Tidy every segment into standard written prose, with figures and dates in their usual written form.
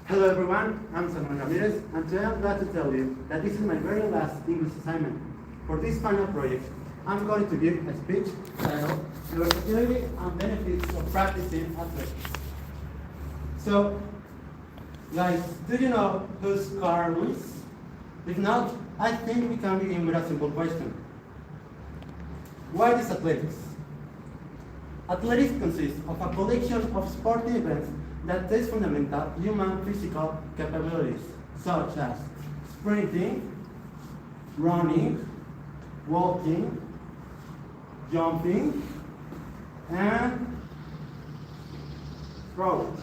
Hello everyone, I'm Samuel Ramirez, and today I'm glad to tell you that this is my very last English assignment. For this final project, I'm going to give a speech titled The Versatility and Benefits of Practicing Athletics. So, guys, do you know who's Carl Lewis? If not, I think we can begin with a simple question. What is athletics? Athletics consists of a collection of sporting events that test fundamental human physical capabilities, such as sprinting, running, walking, jumping, and throwing.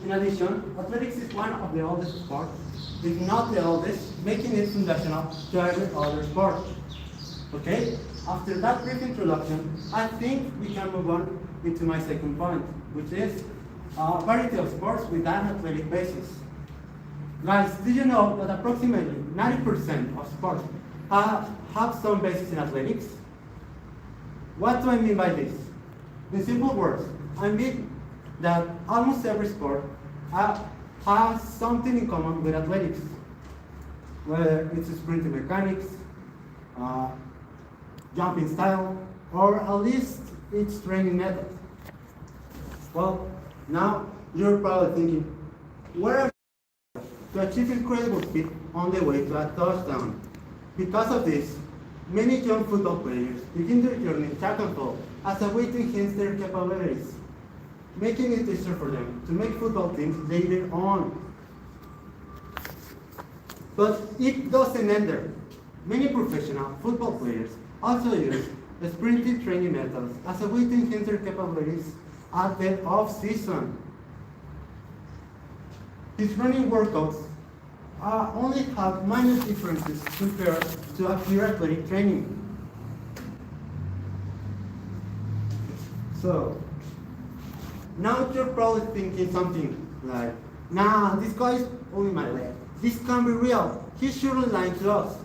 In addition, athletics is one of the oldest sports, if not the oldest, making it foundational to every other sport. Okay? After that brief introduction, I think we can move on into my second point, which is a variety of sports with an athletic basis. Guys, did you know that approximately 90% of sports have some basis in athletics? What do I mean by this? In simple words, I mean that almost every sport has something in common with athletics, whether it's sprinting mechanics, jumping style, or at least its training method. Well, now you're probably thinking, where are to achieve incredible speed on the way to a touchdown? Because of this, many young football players begin their journey in track and field as a way to enhance their capabilities, making it easier for them to make football teams later on. But it doesn't end there. Many professional football players also use sprinting training methods as a way to enhance their capabilities at the off-season. These running workouts only have minor differences compared to a pure athletic training. So, now you're probably thinking something like, nah, this guy is pulling my leg. This can't be real. He's surely lying to us.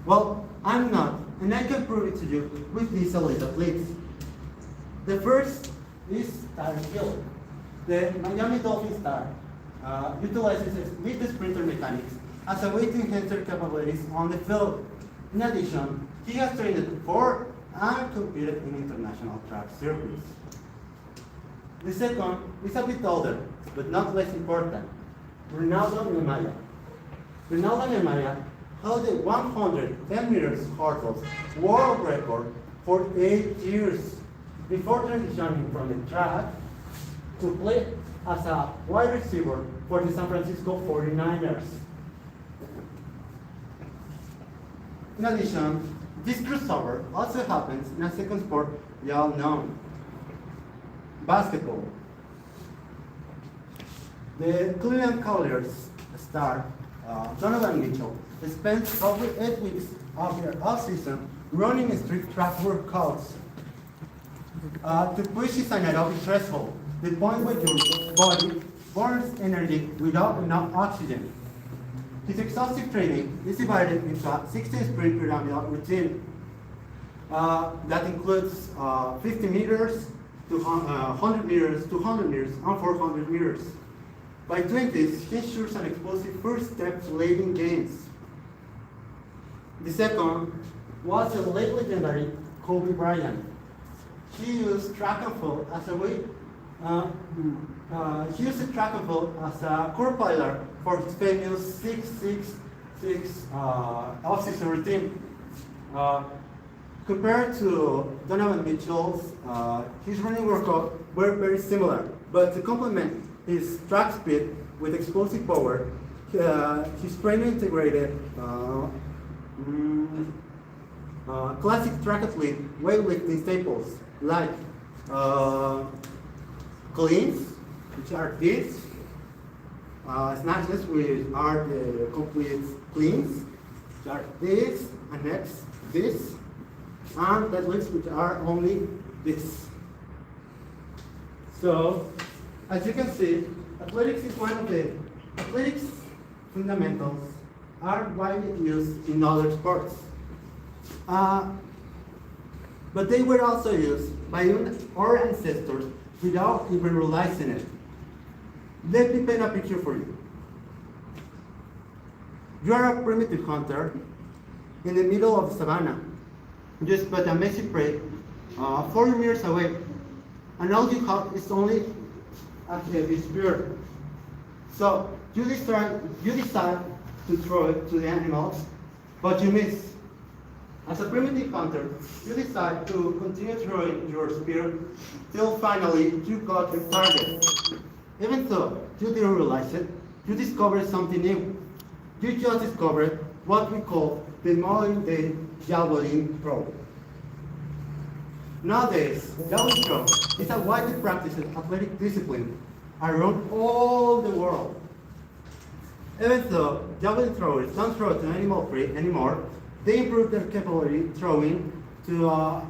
Well, I'm not, and I can prove it to you with these elite athletes. The first is Tyreek Hill. The Miami Dolphins star utilizes elite sprinter mechanics as a way to enhance their capabilities on the field. In addition, he has trained for and competed in international track circuits. The second is a bit older, but not less important, Ronaldo Nemanja. Ronaldo Nemanja held the 110 meters hurdles world record for 8 years before transitioning from the track to play as a wide receiver for the San Francisco 49ers. In addition, this crossover also happens in a second sport we all know, basketball. The Cleveland Cavaliers star Donovan Mitchell spent over 8 weeks of their off-season running strict track workouts to push his anaerobic threshold, the point where your body burns energy without enough oxygen. His exhaustive training is divided into a 16-sprint pyramidal routine that includes 50 meters, 100 meters, 200 meters, and 400 meters. By 20s, he ensures an explosive first step late in games. The second was the late legendary Kobe Bryant. He used track and field as a way. He used the track and field as a core pillar for his famous 6-6-6 off-season routine. Compared to Donovan Mitchell's, his running workout were very similar, but to complement his track speed with explosive power, his training integrated classic triathlete weightlifting staples like cleans, which are these, snatches, which are the complete cleans, which are this, and next this, and deadlifts, which are only this. So, as you can see, athletics is one of the athletics fundamentals are widely used in other sports. But they were also used by our ancestors without even realizing it. Let me paint a picture for you. You are a primitive hunter in the middle of the savannah. You spot a messy prey 40 meters away, and all you have is only a heavy spear. So you decide to throw it to the animals, but you miss. As a primitive hunter, you decide to continue throwing your spear till finally you got the target. Even though you didn't realize it, you discovered something new. You just discovered what we call the modern day javelin throw. Nowadays, javelin throw is a widely practiced athletic discipline around all the world. Even though javelin throwers don't throw to animal prey anymore, they improve their capability throwing to a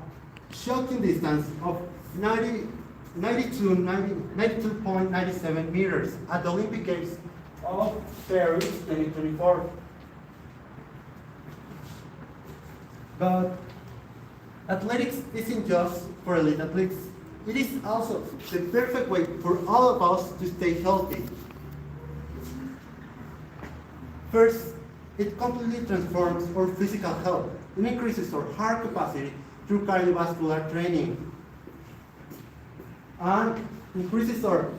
shocking distance of 92.97 meters at the Olympic Games of Paris 2024. But athletics isn't just for elite athletes. It is also the perfect way for all of us to stay healthy. First, it completely transforms our physical health. It increases our heart capacity through cardiovascular training and increases our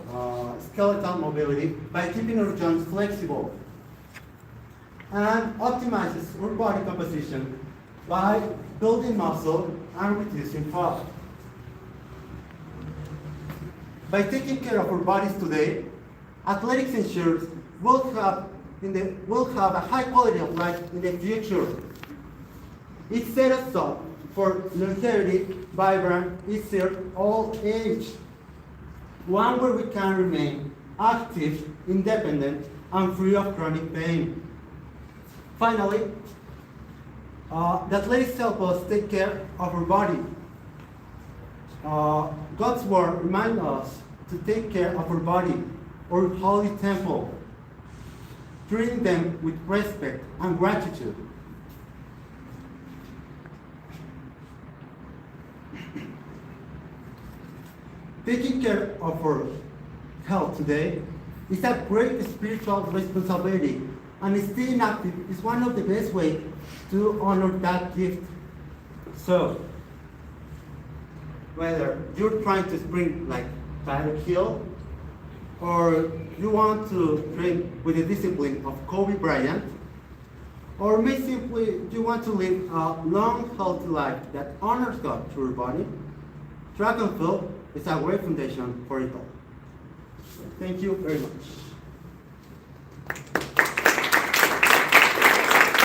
skeletal mobility by keeping our joints flexible, and optimizes our body composition by building muscle and reducing fat. By taking care of our bodies today, athletics ensures we'll have a high quality of life in the future. It set us up for longevity, vibrant, easier old age. One where we can remain active, independent, and free of chronic pain. Finally, the athletics help us take care of our body. God's word reminds us to take care of our body, our holy temple, treating them with respect and gratitude. Taking care of our health today is a great spiritual responsibility, and staying active is one of the best ways to honor that gift. So, whether you're trying to sprint like Tyler Hill, or you want to train with the discipline of Kobe Bryant, or maybe simply you want to live a long, healthy life that honors God through your body, track and field is a great foundation for it all. Thank you very much.